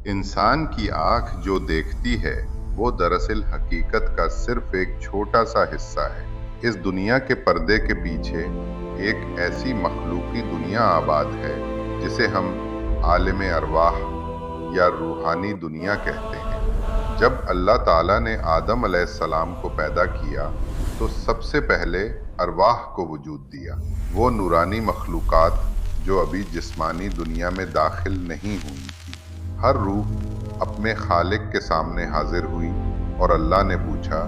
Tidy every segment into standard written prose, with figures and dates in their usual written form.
इंसान की आंख जो देखती है वो दरअसल हकीकत का सिर्फ एक छोटा सा हिस्सा है। इस दुनिया के पर्दे के पीछे एक ऐसी मखलूकी दुनिया आबाद है जिसे हम आलिम अरवाह या रूहानी दुनिया कहते हैं। जब अल्लाह ताला ने आदम अलैहिस्सलाम को पैदा किया तो सबसे पहले अरवाह को वजूद दिया, वो नूरानी मखलूकात जो अभी जिस्मानी दुनिया में दाखिल नहीं हुई थी। हर रूह अपने खालिक के सामने हाजिर हुई और अल्लाह ने पूछा,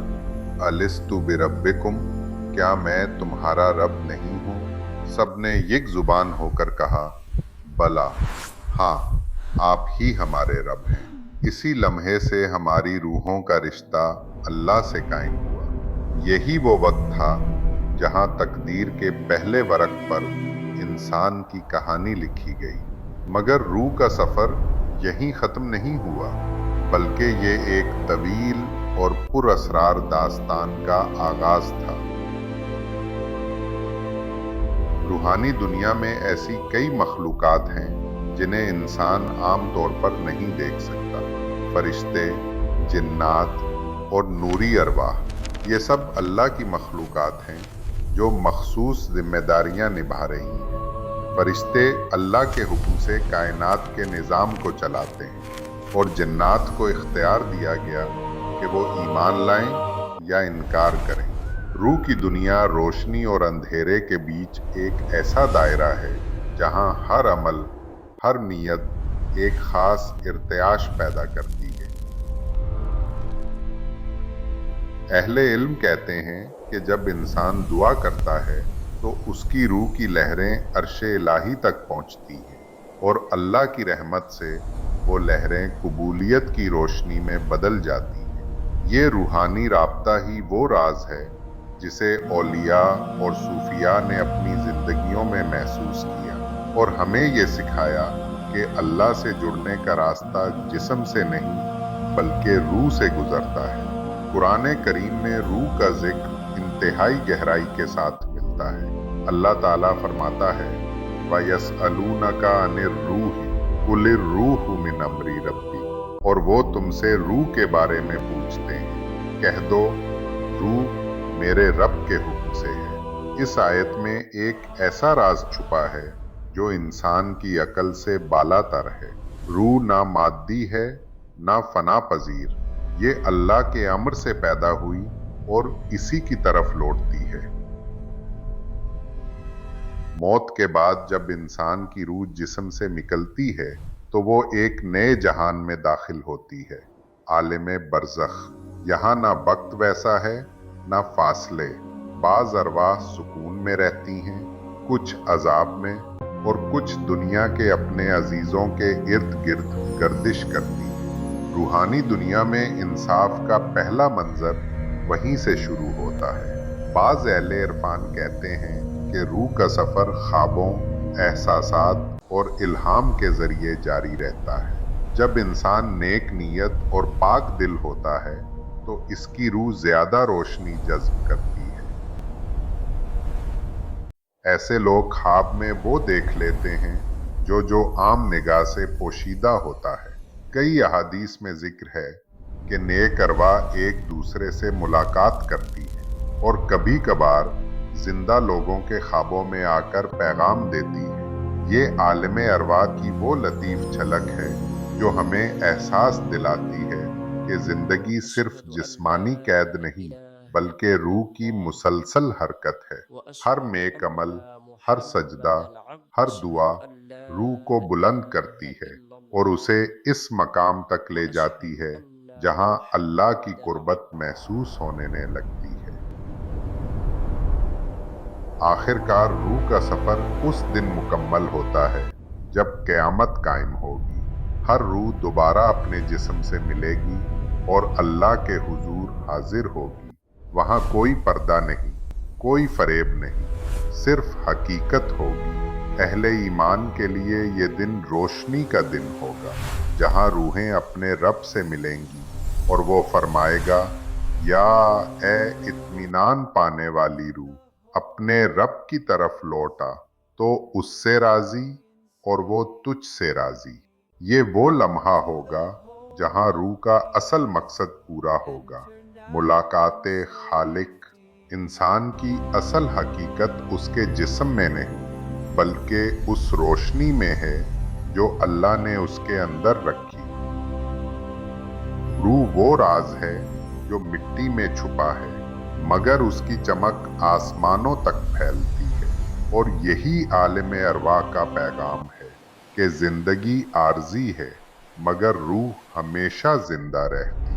अलिस्तु बिरब्बिकुम, क्या मैं तुम्हारा रब नहीं हूँ? सबने एक जुबान होकर कहा, बला, हाँ, आप ही हमारे रब हैं। इसी लम्हे से हमारी रूहों का रिश्ता अल्लाह से कायम हुआ। यही वो वक्त था जहाँ तकदीर के पहले वरक पर इंसान की कहानी लिखी गई। मगर रूह का सफर यहीं खत्म नहीं हुआ, बल्कि ये एक तवील और पुरअसरार दास्तान का आगाज था। रूहानी दुनिया में ऐसी कई मखलूकात हैं जिन्हें इंसान आम तौर पर नहीं देख सकता। फरिश्ते, जिन्नात और नूरी अरवाह, ये सब अल्लाह की मखलूकात हैं जो मखसूस जिम्मेदारियां निभा रही हैं। फरिश्ते अल्लाह के हुक्म से कायनात के निज़ाम को चलाते हैं और जिन्नात को इख्तियार दिया गया कि वो ईमान लाएं या इनकार करें। रूह की दुनिया रोशनी और अंधेरे के बीच एक ऐसा दायरा है जहां हर अमल, हर नीयत एक खास इर्तियाश पैदा करती है। अहले इल्म कहते हैं कि जब इंसान दुआ करता है तो उसकी रूह की लहरें अर्शे इलाही तक पहुंचती हैं और अल्लाह की रहमत से वो लहरें कबूलियत की रोशनी में बदल जाती हैं। ये रूहानी राब्ता ही वो राज है जिसे औलिया और सूफिया ने अपनी जिंदगियों में महसूस किया और हमें ये सिखाया कि अल्लाह से जुड़ने का रास्ता जिस्म से नहीं बल्कि रूह से गुजरता है। कुरान करीम में रूह का जिक्र इंतहाई गहराई के साथ मिलता है। अल्लाह ताला फरमाता है, वयसअलूनका अनिर रूही कुलिर रूहु मिन अम्री रब्बी, और वो तुमसे रूह के बारे में पूछते हैं, कह दो रूह मेरे रब के हुक्म से है। इस आयत में एक ऐसा राज छुपा है जो इंसान की अकल से बालातर है। रूह ना मादी है ना फना पजीर, ये अल्लाह के अम्र से पैदा हुई और इसी की तरफ लौटती है। मौत के बाद जब इंसान की रूह जिस्म से निकलती है तो वो एक नए जहान में दाखिल होती है, आलिम बरज़ख। यहाँ ना वक्त वैसा है ना फासले। बाज अरवाह सुकून में रहती हैं, कुछ अजाब में और कुछ दुनिया के अपने अजीजों के इर्द गिर्द गर्दिश करती हैं। रूहानी दुनिया में इंसाफ का पहला मंजर वहीं से शुरू होता है। बाज अहले इरफान कहते हैं कि रूह का सफर ख्वाबों, एहसासात और इल्हाम के जरिए जारी रहता है। जब इंसान नेक नीयत और पाक दिल होता है तो इसकी रूह ज्यादा रोशनी जज्ब करती है। ऐसे लोग ख्वाब में वो देख लेते हैं जो आम निगाह से पोशीदा होता है। कई अहादीस में जिक्र है कि नेक अरवाह एक दूसरे से मुलाकात करती है और कभी कभार जिंदा लोगों के ख्वाबों में आकर पैगाम देती है। ये आलिम अरवाह की वो लतीफ झलक है जो हमें एहसास दिलाती है कि जिंदगी सिर्फ जिस्मानी कैद नहीं बल्कि रूह की मुसलसल हरकत है। हर नेक अमल, हर सजदा, हर दुआ रूह को बुलंद करती है और उसे इस मकाम तक ले जाती है जहां अल्लाह की कुर्बत महसूस होने लगती है। आखिरकार रूह का सफर उस दिन मुकम्मल होता है जब क़यामत कायम होगी। हर रूह दोबारा अपने जिस्म से मिलेगी और अल्लाह के हुजूर हाजिर होगी। वहां कोई पर्दा नहीं, कोई फरेब नहीं, सिर्फ हकीकत होगी। अहले ईमान के लिए ये दिन रोशनी का दिन होगा जहां रूहें अपने रब से मिलेंगी और वो फरमाएगा, या ए इत्मीनान पाने वाली रूह, अपने रब की तरफ लौटा तो उससे राजी और वो तुझ से राजी। یہ وہ لمحہ ہوگا جہاں روح کا اصل مقصد پورا ہوگا۔ ملاقات خالق۔ انسان کی اصل حقیقت اس کے جسم میں نہیں بلکہ اس روشنی میں ہے جو اللہ نے اس کے اندر رکھی۔ روح وہ راز ہے جو مٹی میں چھپا ہے مگر اس کی چمک آسمانوں تک پھیلتی ہے، اور یہی عالم ارواح کا پیغام ہے کہ زندگی عارضی ہے مگر روح ہمیشہ زندہ رہتی ہے۔